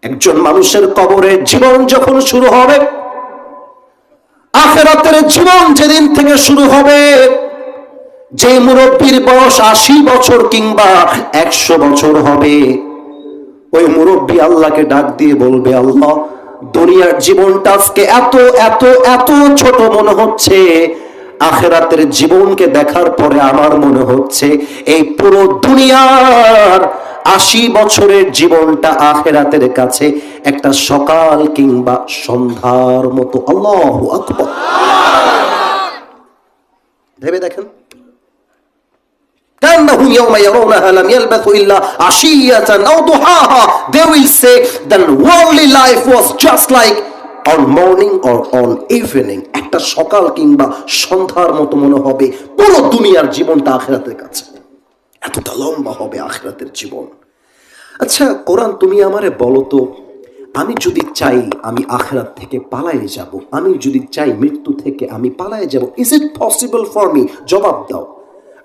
একজন মানুষের কবরে জীবন যখন শুরু হবে, আখিরাতের জীবন যেদিন থেকে শুরু হবে, যে মুরব্বীর বয়স 80 বছর কিংবা 100 বছর হবে, ওই মুরব্বী আল্লাহকে ডাক দিয়ে বলবে, আল্লাহ, দুনিয়ার জীবনটা আজকে এত এত এত ছোট মনে হচ্ছে, আখিরাতের জীবনকে দেখার পরে আমার মনে হচ্ছে এই পুরো দুনিয়ার 80 বছরের জীবনটা আখিরাতের কাছে একটা সকাল কিংবা সন্ধ্যার মতো। আল্লাহু আকবার। ভেবে দেখেন, كأنهم يوم يرونها لم يلبثوا إلا عشية أو ضحاها. They will say the worldly life was just like on morning or on evening. একটা সকাল কিংবা সন্ধ্যার মতো মনে হবে পুরো দুনিয়ার জীবনটা আখিরাতের কাছে। এতটা লম্বা হবে আখিরাতের জীবন। আচ্ছা কোরআন, তুমি আমারে বলো তো, আমি যদি চাই আমি আখিরাত থেকে পালায়ে যাব, আমি যদি চাই মৃত্যু থেকে আমি পালায়ে যাব, is it possible for me? জবাব দাও।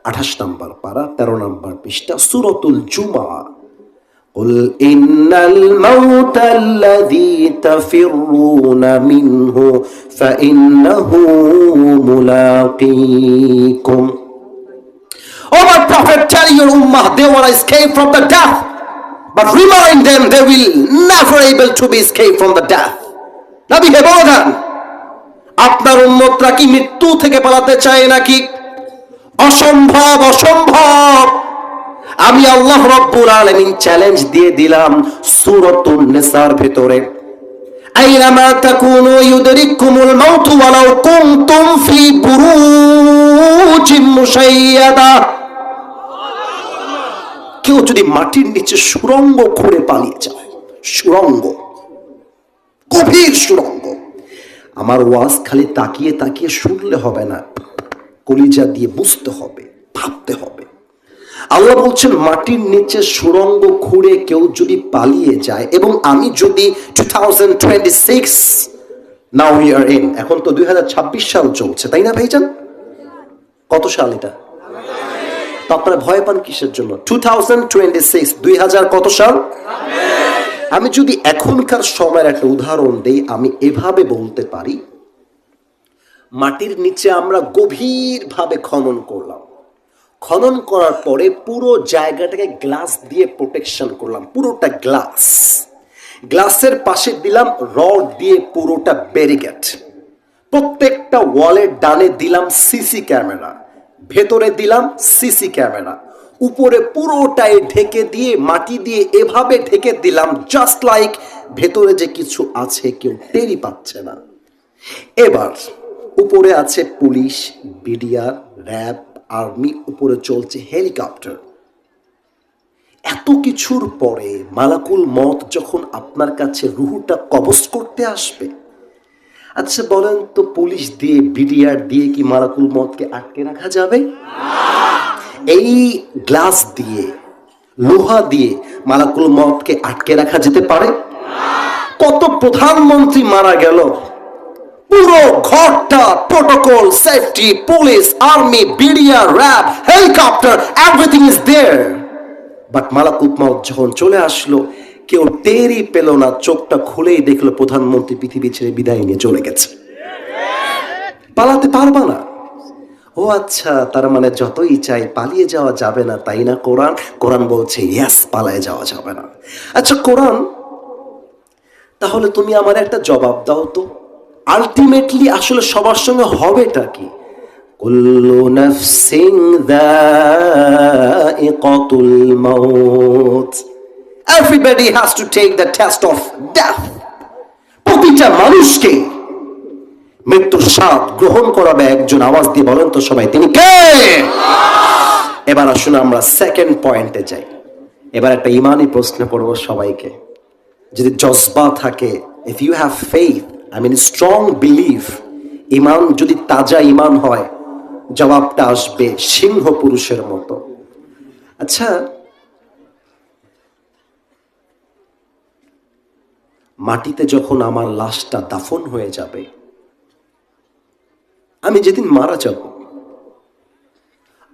28 নম্বর পারা 13 নম্বর পৃষ্ঠা সূরাতুল জুমআ। قل إن الموت الذي تفرون منه فإنه ملاقيكم. Oh my prophet, tell your ummah they want to escape from the death, but remind them they will never able to be escaped from the death. নবী হে বলেন, আপনার উম্মতরা কি মৃত্যু থেকে পালাতে চায় নাকি? অসম্ভব, অসম্ভব। আমি আল্লাহ রাব্বুল আলামিন চ্যালেঞ্জ দিয়ে দিলাম সূরাতুন নিসার ভিতরে, আইনামা তাকুনু ইউদরিকুমুল মাউত ওয়ালাউ কুনতুম ফি বুরুজিন মুশাইয়াদা। কেউ যদি মাটির নিচে সুড়ঙ্গ খুঁড়ে পালিয়ে যায়, সুড়ঙ্গ, গভীর সুড়ঙ্গ, আমার ওয়াজ খালি তাকিয়ে তাকিয়ে শুনলে হবে না, কলিজা দিয়ে বুঝতে হবে, ভাবতে হবে। আল্লাহ বলছেন মাটির নিচে সুড়ঙ্গ খুঁড়ে কেউ যদি পালিয়ে যায়, এবং আমি যদি 2026 নাও উই আর ইন, এখন তো 2026 সাল চলছে, তাই না ভাইজান? কত সাল এটা? তো আপনারা ভয় পান কিসের জন্য? 2026, 2000 কত সাল? আমি যদি এখনকার সময়ের একটা উদাহরণ দেই, আমি এভাবে বলতে পারি, মাটির নিচে আমরা গভীরভাবে খনন করলাম, খনন করার পরে পুরো জায়গাটাকে গ্লাস দিয়ে প্রোটেকশন করলাম, পুরোটা গ্লাস, গ্লাসের পাশে দিলাম রড দিয়ে পুরোটা ব্যারিকেড, প্রত্যেকটা ওয়ালের ডানে দিলাম সিসি ক্যামেরা, ভেতরে দিলাম সিসি ক্যামেরা, উপরে পুরোটাই ঢেকে দিয়ে মাটি দিয়ে এভাবে ঢেকে দিলাম জাস্ট লাইক ভেতরে যে কিছু আছে কেউ টেরই পাচ্ছে না। এবার উপরে আছে পুলিশ, বিডিআর, র্যাব, আর্মি, উপরে চলছে হেলিকপ্টার। এত কিছুর পরে মালাকুল মত যখন আপনার কাছে রুহুটা কবজ করতে আসবে, আচ্ছা বলেন তো, পুলিশ দিয়ে বিডিআর দিয়ে কি মালাকুল মতকে আটকে রাখা যাবে? এই গ্লাস দিয়ে, লোহা দিয়ে মালাকুল মতকে আটকে রাখা যেতে পারে? কত প্রধানমন্ত্রী মারা গেল, পুরো ঘরটা protocol, safety, police, army, BDR, RAB, helicopter, everything is there, but মালাকুল মত যখন চলে আসলো কেউ টেরই পেল না, চোখটা খুলেই দেখলো প্রধানমন্ত্রী পৃথিবী ছেড়ে বিদায় নিয়ে চলে গেছে। পালাতে পারবা না। ও আচ্ছা, তার মানে যতই চাই পালিয়ে যাওয়া যাবে না, তাই না? কোরআন বলছে ইয়েস, পালিয়ে যাওয়া যাবে না। আচ্ছা কোরআন, তাহলে তুমি আমার একটা জবাব দাও তো, আলটিমেটলি আসলে সবার সঙ্গে হবেটা কি? কুল্লু নাফসিন যায়িকাতুল মাউত, everybody has to take the test of death. প্রতিটা মানুষকে মৃত্যুর স্বাদ গ্রহণ করাবে একজন। আওয়াজ দিয়ে বলেন তো সবাই, তিনি কে? এবার আসুন আমরা সেকেন্ড পয়েন্টে যাই। এবার একটা ইমানি প্রশ্ন করব সবাইকে। যদি জজবা থাকে, if you have faith, I mean strong belief, ইমান যদি তাজা ইমান হয়, জবাবটা আসবে সিংহ পুরুষের মতো। আচ্ছা, মাটিতে যখন আমার লাশটা দাফন হয়ে যাবে, আমি যেদিন মারা যাব,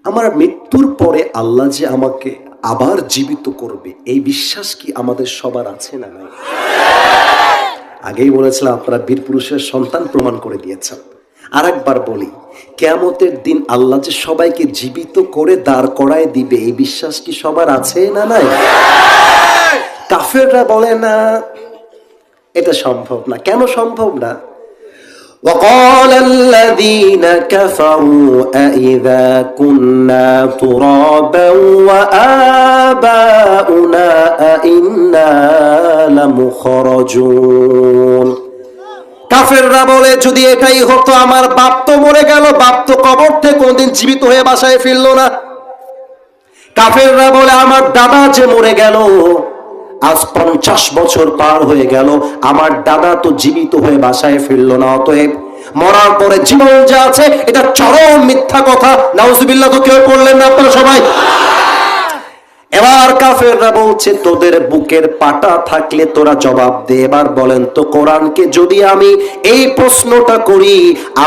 আমার মৃত্যুর পরে আল্লাহ যে আমাকে আবার জীবিত করবে, এই বিশ্বাস কি আমাদের সবার আছে না নাই? আগেই বলেছিলাম আপনারা বীর পুরুষের সন্তান প্রমাণ করে দিয়েছেন। আর একবার বলি, কিয়ামতের দিন আল্লাহ যে সবাইকে জীবিত করে দাঁড় করায় দিবে, এই বিশ্বাস কি সবার আছে না নাই? কাফেররা বলে না এটা সম্ভব না। কেন সম্ভব না? وقال الذين كفروا أإذا كنا ترابا وآباؤنا أإنا لمخرجون। কাফেররা বলে যদি এটাই হতো, আমার বাপ তো মরে গেল, বাপ তো কবর থেকে কোনদিন জীবিত হয়ে বাসায় ফিরলো না। কাফেররা বলে আমার দাদা যে মরে গেল, আজ 50 বছর পার হয়ে গেল, আমার দাদা তো জীবিত হয়ে বাসায় ফিরলো না, অতএব মরার পরে জীবন যা আছে এটা চরম মিথ্যা কথা। নাউজুবিল্লাহ তো কেউ পড়লেন না আপনারা সবাই? এবার কাফেররা বলছে তোদের বুকের পাটা থাকলে তোরা জবাব দে। এবার বলেন তো কোরআনকে যদি আমি এই প্রশ্নটা করি,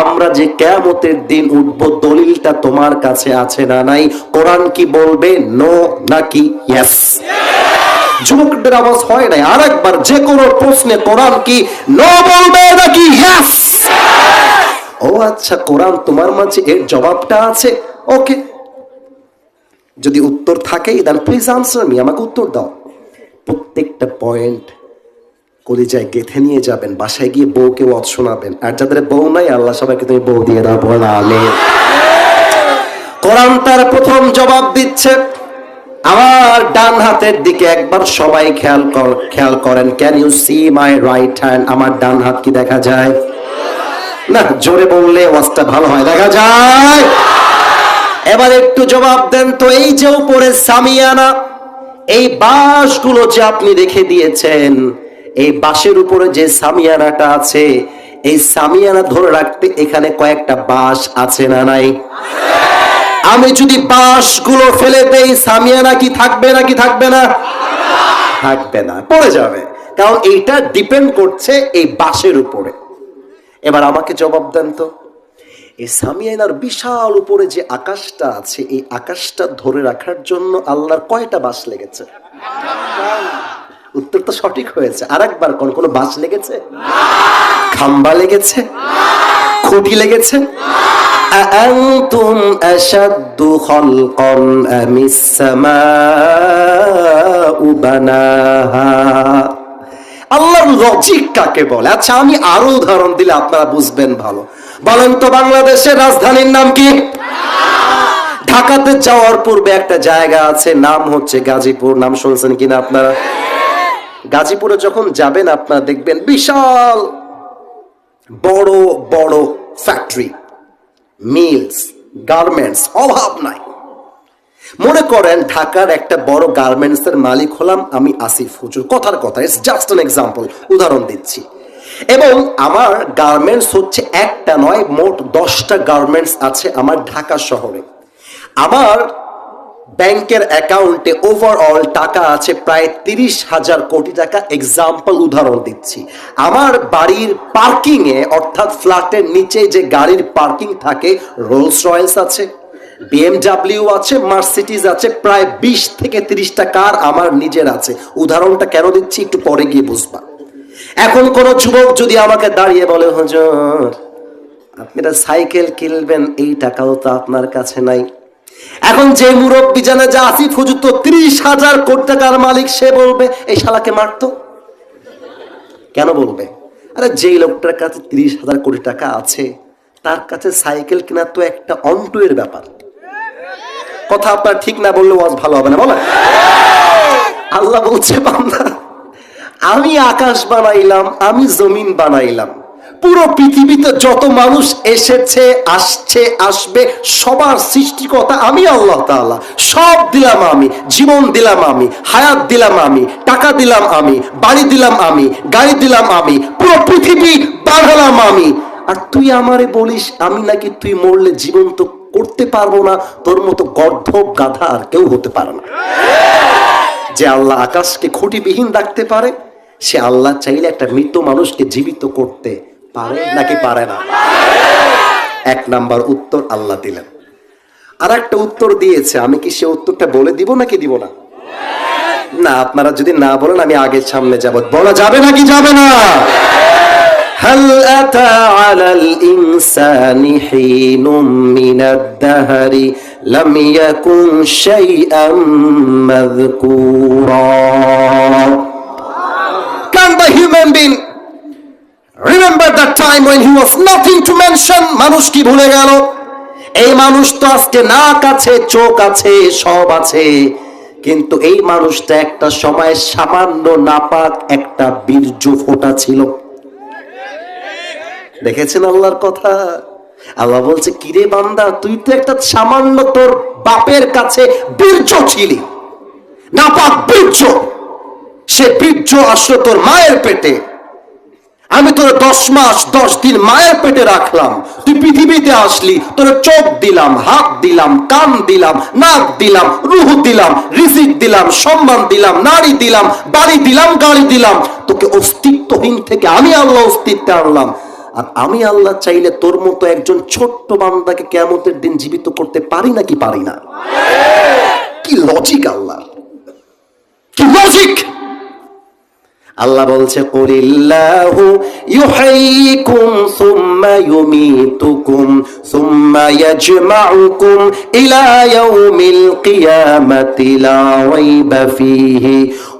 আমরা যে কিয়ামতের দিন উঠব, দলিলটা তোমার কাছে আছে না নাই? কোরআন কি বলবে নো নাকি ইয়েস? যুবকদের আওয়াজ হয় নাই। আর একবার যে কোনো প্রশ্নে কোরআন কি নো বলবে নাকি ইয়েস? ও আচ্ছা, কোরআন তোমার মাঝে এর জবাবটা আছে। ওকে, যদি উত্তর থাকেই দেন প্লিজ আনসার মি, আমাকে উত্তর দাও। প্রত্যেকটা পয়েন্ট কলিজায় গেঁথে নিয়ে যাবেন, বাসায় গিয়ে বউকে ওয়াজ শোনাবেন। আর যাদের বউ নাই, আল্লাহ সবাইকে তুমি বউ দিয়ে দাও, বলা আমিন। কোরআন তার প্রথম জবাব দিচ্ছে। আমার ডান হাতের দিকে একবার সবাই খেয়াল করেন। Can you see my right hand? আমার ডান হাত কি দেখা যায়? না, জোরে বললে ওয়াজটা ভালো হয়। দেখা যায়? এবার একটু জবাব দেন তো, এই যে উপরে সামিয়ানা, এই বাঁশগুলো যে আপনি রেখে দিয়েছেন, এই বাঁশের উপরে যে সামিয়ানাটা আছে, এই সামিয়ানা ধরে রাখতে এখানে কয়েকটা বাঁশ আছে না নাই? আমি যদি বাঁশগুলো ফেলে দেই, সামিয়ানা কি থাকবে নাকি থাকবে না? থাকবে না, পড়ে যাবে। কারণ এইটা ডিপেন্ড করছে এই বাঁশের উপরে। এবার আমাকে জবাব দেন তো, এই সামিয়ানার বিশাল উপরে যে আকাশটা আছে, এই আকাশটা ধরে রাখার জন্য আল্লাহর কয়টা বাঁশ লেগেছে? উত্তর তো সঠিক হয়েছে। আর একবার কোন বাঁশ লেগেছে? খাম্বা লেগেছে? খুঁটি লেগেছে? আআনতুম আশাদ্দু খালকান আমিস সামাউ বানাহা। আল্লাহর লজিক কাকে বলে? আচ্ছা, আমি আরো উদাহরণ দিলে আপনারা বুঝবেন ভালো। বলেন তো, বাংলাদেশের রাজধানীর নাম কি? ঢাকাতে যাওয়ার পূর্বে একটা জায়গা আছে, নাম হচ্ছে গাজীপুর। নাম শুনছেন কিনা আপনারা? গাজীপুরে যখন যাবেন আপনারা দেখবেন বিশাল বড় বড় ফ্যাক্টরি, মিলস, গার্মেন্টস, অভাব নাই। মনে করেন ঢাকার একটা বড় গার্মেন্টস এর মালিক হলাম আমি আসিফ হুজুর, কথার কথা, ইটস জাস্ট অ্যান এক্সাম্পল, উদাহরণ দিচ্ছি। এবং আমার গার্মেন্টস হচ্ছে একটা নয়, মোট 10টা গার্মেন্টস আছে আমার ঢাকা শহরে। আমার ব্যাংকের অ্যাকাউন্টে ওভারঅল টাকা আছে প্রায় 30,000 কোটি টাকা। এক্সাম্পল, উদাহরণ দিচ্ছি। আমার বাড়ির পার্কিং এ, অর্থাৎ ফ্ল্যাটের নিচে যে গাড়ির পার্কিং থাকে, রোলস রয়েলস আছে, বিএমডাব্লিউ আছে, মার্সিডিজ আছে, প্রায় 20 থেকে 30টা কার আমার নিজের আছে। উদাহরণটা কেন দিচ্ছি একটু পরে গিয়ে বুঝবা। এখন কোন যুবক যদি আমাকে দাঁড়িয়ে বলে, হুজুর আপনি একটা সাইকেল কিনবেন, এই টাকাও তো আপনার কাছে নাই। এখন যে মুরব্বী জানে যে আসিফ হুজুর তো 30,000 কোটি টাকার মালিক, সে বলবে এই শালাকে মারতো। কেন বলবে? আরে যেই লোকটার কাছে 30,000 কোটি টাকা আছে, তার কাছে সাইকেল কেনা তো একটা অন্টুয়ের ব্যাপার। কথা আপনার ঠিক না বললে ওয়াজ ভালো হবে না, বলে। আল্লাহ বলছে, বান্দা আমি আকাশ বানাইলাম, আমি জমিন বানাইলাম, পুরো পৃথিবীতে যত মানুষ এসেছে, আসছে, আসবে, সবার সৃষ্টিকর্তা আমি আল্লাহ তাআলা। সব দিলাম আমি, জীবন দিলাম আমি, হায়াত দিলাম আমি, টাকা দিলাম আমি, বাড়ি দিলাম আমি, গাড়ি দিলাম আমি, পুরো পৃথিবী বানালাম আমি। আর তুই আমারে বলিস আমি নাকি তুই মরলে জীবন তো করতে পারবো না? তোর মতো গর্ধব গাধা আর কেউ হতে পারে না। যে আল্লাহ আকাশকে খুঁটিবিহীন রাখতে পারে, সে আল্লাহ চাইলে একটা মৃত মানুষকে জীবিত করতে পারে নাকি পারে না? এক নাম্বার উত্তর আল্লাহ দিলেন। আর একটা উত্তর দিয়েছে, আমি কি সে উত্তরটা বলে দিব নাকি দিব না? না, আপনারা যদি না বলেন আমি আগে সামনে যাব। বলা যাবে নাকি যাবে না? হাল আতা আলাল ইনসানি হিনুম মিনাদ দাহরি লাম ইয়াকুন শাইআম মাযকুরা। Can the human being remember that time when he was nothing to mention? মানুষ কি ভুলে গেল? এই মানুষ তো আজকে নাক আছে, চোখ আছে, সব আছে, কিন্তু এই মানুষটা একটা সময় সামান্য নাপাক একটা বীর্য ফোঁটা ছিল। দেখেছেন আল্লাহর কথা? আল্লাহ বলছে, কিরে বান্দা, তুই তো একটা সামান্য তোর বাপের কাছে বীর্য ছিলি, নাপাক বীর্য। সে বীর্য আসলো তোর মায়ের পেটে। আমি তোর 10 মাস 10 দিন মায়ের পেটে রাখলাম, তুই পৃথিবীতে আসলি, তোর চোখ দিলাম, হাত দিলাম, কান দিলাম, নাক দিলাম, রূহ দিলাম, রিজিক দিলাম, সম্মান দিলাম, নারী দিলাম, বাড়ি দিলাম, গাড়ি দিলাম, তোকে অস্তিত্বহীন থেকে আমি আল্লাহ অস্তিত্বে আনলাম। আর আমি আল্লাহ চাইলে তোর মতো একজন ছোট্ট বান্দাকে কিয়ামতের দিন জীবিত করতে পারি নাকি পারি না? কি লজিক আল্লাহ, কি লজিক! আল্লাহ বলছে, কুলিল্লাহু ইউহয়িকুম সুম্মা ইউমীতুকুম সুম্মা ইয়াজমাউকুম ইলা ইয়াউমিল কিয়ামাতি লা রাইবা ফীহি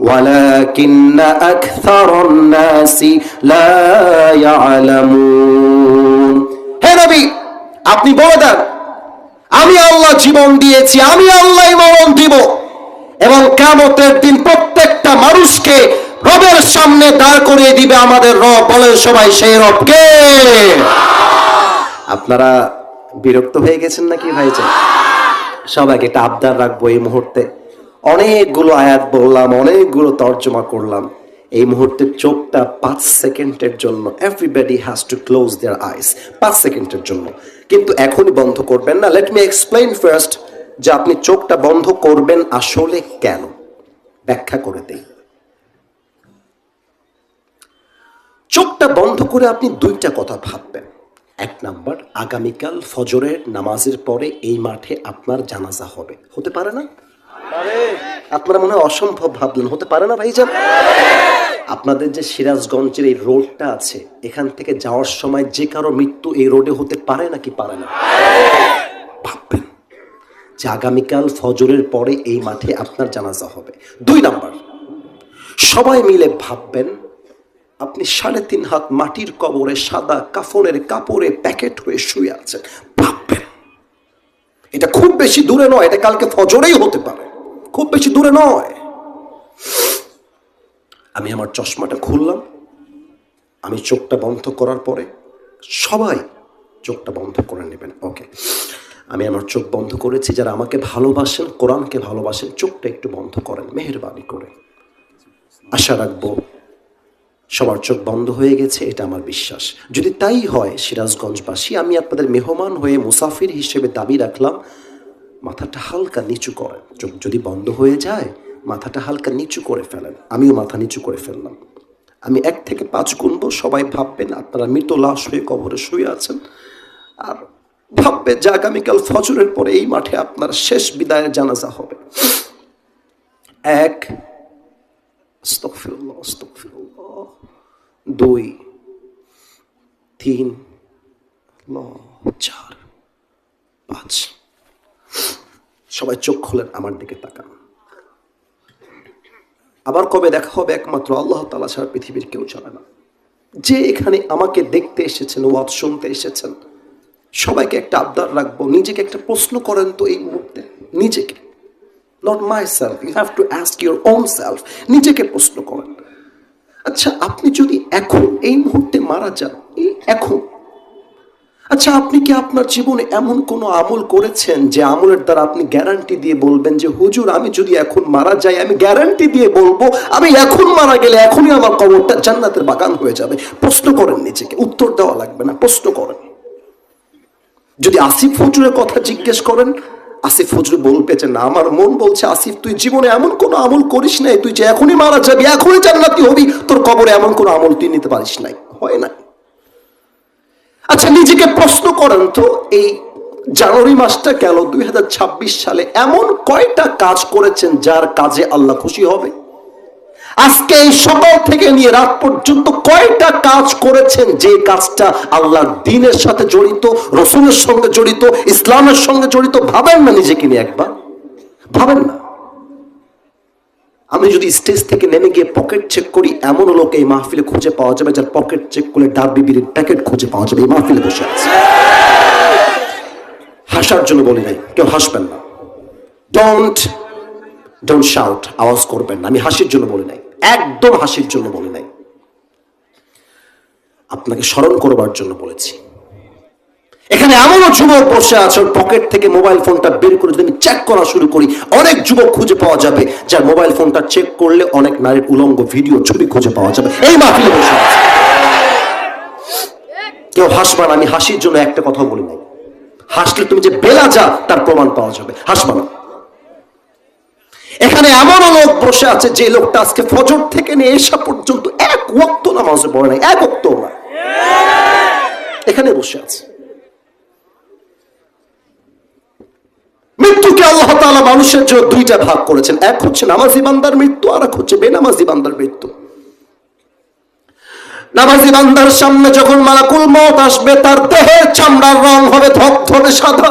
ওয়ালাকিন্না আকসারান নাসি লা ইয়ালামুন। হে নবী, আপনি বলে দেন, আমি আল্লাহ জীবন দিয়েছি, আমি আল্লাহই মরণ দিব, এবং কিয়ামতের দিন প্রত্যেকটা মানুষকে রবের সামনে দাঁড় করিয়ে দিবে আমাদের রব। বলেন সবাই, সেই রব কে? আপনারা বিরক্ত হয়ে গেছেন নাকি ভাইজান? সবাইকে একটা আবদার রাখবো এই মুহূর্তে। অনেকগুলো আয়াত বললাম, অনেকগুলো তর্জমা করলাম। এই মুহূর্তে চোখটা 5 সেকেন্ডের জন্য, এভরিবডি হ্যাজ টু ক্লোজ দেয়ার আইস, 5 সেকেন্ডের জন্য, কিন্তু এখনই বন্ধ করবেন না। লেট মি এক্সপ্লেইন ফার্স্ট যে আপনি চোখটা বন্ধ করবেন আসলে কেন, ব্যাখ্যা করে দেই। চোখটা বন্ধ করে আপনি দুইটা কথা ভাববেন। 1 নাম্বার, আগামীকাল ফজরের নামাজের পরে এই মাঠে আপনার জানাজা হবে। হতে পারে না? আপনারা মনে হয় অসম্ভব ভাবলেন, হতে পারে না ভাইজান? আপনাদের যে সিরাজগঞ্জের এই রোডটা আছে, এখান থেকে যাওয়ার সময় যে কারো মৃত্যু এই রোডে হতে পারে নাকি পারে না? ভাববেন যে আগামীকাল ফজরের পরে এই মাঠে আপনার জানাজা হবে। 2 নাম্বার, সবাই মিলে ভাববেন আপনি 3.5 হাত মাটির কবরে সাদা কাফনের কাপড়ে প্যাকেট হয়ে শুয়ে আছেন। ভাববেন, এটা খুব বেশি দূরে নয়, এটা কালকে ফজরেই হতে পারে, খুব বেশি দূরে নয়। আমি আমার চশমাটা খুললাম, আমি চোখটা বন্ধ করার পরে সবাই চোখটা বন্ধ করে নেবেন। ওকে, আমি আমার চোখ বন্ধ করেছি। যারা আমাকে ভালোবাসেন, কোরআনকে ভালোবাসেন, চোখটা একটু বন্ধ করেন মেহেরবানি করে। আশা রাখবো সবার চোখ বন্ধ হয়ে গেছে, এটা আমার বিশ্বাস। যদি তাই হয়, সিরাজগঞ্জবাসী, আমি আপনাদের মেহমান হয়ে মুসাফির হিসেবে দাবি রাখলাম, মাথাটা হালকা নিচু করেন। চোখ যদি বন্ধ হয়ে যায়, মাথাটা হালকা নিচু করে ফেলেন। আমিও মাথা নিচু করে ফেললাম। আমি 1 থেকে 5 গুনবো, সবাই ভাববেন আপনারা মৃত লাশ হয়ে কবরে শুয়ে আছেন, আর ভাববে যে আগামীকাল ফজরের পরে এই মাঠে আপনার শেষ বিদায়ের জানাজা হবে। 1, আস্তাগফিরুল্লাহ, আস্তাগফিরুল্লাহ। 2, 3, 4, 5। সবাই চোখ খোলেন, আমার দিকে তাকান। আবার কবে দেখা হবে একমাত্র আল্লাহ তাআলা ছাড়া পৃথিবীর কেউ জানে না। যে এখানে আমাকে দেখতে এসেছেন, ওয়াজ শুনতে এসেছেন, সবাইকে একটা আবদার রাখবো, নিজেকে একটা প্রশ্ন করেন তো এই মুহূর্তে, নিজেকে, not myself, you have to ask your own self. নিজেকে প্রশ্ন করেন, আচ্ছা আপনি যদি এখন এই মুহূর্তে মারা যান, এখন, আচ্ছা আপনি কি আপনার জীবনে এমন কোনো আমল করেছেন যে আমলের দ্বারা আপনি গ্যারান্টি দিয়ে বলবেন যে হুজুর আমি যদি এখন মারা যাই, আমি গ্যারান্টি দিয়ে বলবো আমি এখন মারা গেলে এখনই আমার কবরটা জান্নাতের বাগান হয়ে যাবে? প্রশ্ন করেন নিজেকে, উত্তর দেওয়া লাগবে না, প্রশ্ন করেন। যদি আসিফ হুজুরের কথা জিজ্ঞেস করেন, আসিফ হুজুর বলবে যে না, আমার মন বলছে আসিফ তুই জীবনে এমন কোনো আমল করিস নাই, তুই যে এখনই মারা যাবি, এখনই জান্নাতি হবি, তোর কবরে এমন কোনো আমল তুই নিতে পারিস নাই, হয় না। আচ্ছা নিজেকে প্রশ্ন করেন তো, এই জানুয়ারি মাসটা গেল, 2026 সালে এমন কয়টা কাজ করেছেন যার কাজে আল্লাহ খুশি হবে? আজকে এই সকাল থেকে নিয়ে রাত পর্যন্ত কয়টা কাজ করেছেন যে কাজটা আল্লাহর দ্বীনের সাথে জড়িত, রসুলের সঙ্গে জড়িত, ইসলামের সঙ্গে জড়িত? ভাবেন না নিজেকে নিয়ে একবার, ভাবেন না। আমি যদি স্টেজ থেকে নেমে গিয়ে পকেট চেক করি, এমন লোক এই মাহফিলে খুঁজে পাওয়া যাবে যার পকেট চেক করলে ডার্বি বিড়ির প্যাকেট খুঁজে পাওয়া যাবে। এই মাহফিলে বসে আছে। হাসার জন্য বলি নাই, কেউ হাসবেন না। ডোন্ট শাউট, আওয়াজ করবেন না। আমি হাসির জন্য বলি নাই, একদম হাসির জন্য বলি নাই, আপনাকে স্মরণ করবার জন্য বলেছি। এখানে এমনও যুবক বসে আছে, ওর পকেট থেকে মোবাইল ফোনটা বের করে যদি আমি চেক করা শুরু করি, অনেক যুবক খুঁজে পাওয়া যাবে যার মোবাইল ফোনটা চেক করলে অনেক নারীর উলঙ্গ ভিডিও, ছবি খুঁজে পাওয়া যাবে। এই মাহফিলে বসে আছে। কেউ হাসবা না, আমি হাসির জন্য একটা কথা বলি নাই। হাসলে তুমি যে বেলা যা তার প্রমাণ পাওয়া যাবে, হাসবা না। এখানে এমনও লোক বসে আছে যে লোকটা আজকে ফজর থেকে নিয়ে এসা পর্যন্ত এক ওয়াক্ত নামাজে পড়ে নাই, এক ওয়াক্ত না, এখানে বসে আছে। মৃত্যুকে আল্লাহ তাআলা মানুষের জন্য দুইটা ভাগ করেছেন, এক হচ্ছে নামাজি বান্দার মৃত্যু, আর এক হচ্ছে বেনামাজি বান্দার মৃত্যু। নামাজি বান্দার সামনে যখন মালাকুল মউত আসবে, তার দেহের চামড়ার রং হবে ধবধবে সাদা,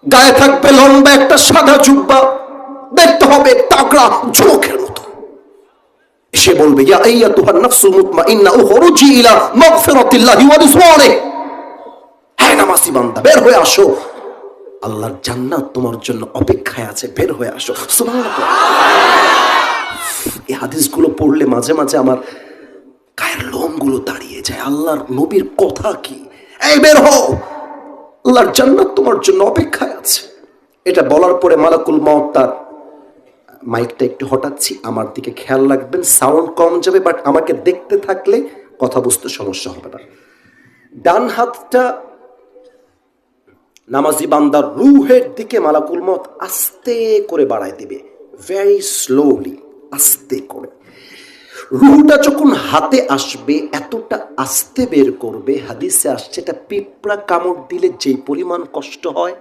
গায়ে থাকবে লম্বা একটা সাদা জুব্বা, দেখতে হবে তাগড়া যুবকের মতো। সে বলবে, ইয়া আইয়াতুহান নাফসুল মুতমাইন্না উখরুজি ইলা মাগফিরাতিল্লাহি ওয়া রিজওয়ানিহি, হে নামাজি বান্দা বের হয়ে আসো, আল্লাহর জান্নাত তোমার জন্য অপেক্ষায় আছে, বের হয়ে আসো। সুবহানাল্লাহ। এই হাদিসগুলো পড়লে মাঝে মাঝে আমার গায়ের লোমগুলো দাঁড়িয়ে যায়। আল্লাহর নবীর কথা কি, এই বের হও, আল্লাহর জান্নাত তোমার জন্য অপেক্ষায় আছে। এটা বলার পরে মালাকুল মউত তার মাইকটা একটু হটাচ্ছি, আমার দিকে খেয়াল রাখবেন, সাউন্ড কম যাবে, বাট আমাকে দেখতে থাকলে কথা বুঝতে সমস্যা হবে না। ডান হাতটা নামাজি বান্দার রুহের দিকে মালাকুল মউত আস্তে করে বাড়ায় দিবে, ভেরি স্লোলি, আস্তে করে। রুহটা যখন হাতে আসবে এতটা আস্তে বের করবে, হাদিসে আসছে এটা পিঁপড়া কামড় দিলে যেই পরিমাণ কষ্ট হয়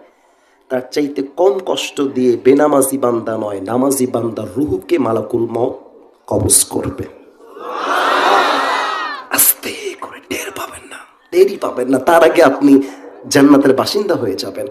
তার চাইতে কম কষ্ট দিয়ে বেনামাজি বান্দা নয়, নামাজি বান্দার রুহকে মালাকুল মউত কবজ করবে। আস্তে করে, টের পাবেন না, দেরি পাবেন না, তার আগে আপনি জান্নাতের বাসিন্দা হয়ে যাবেন।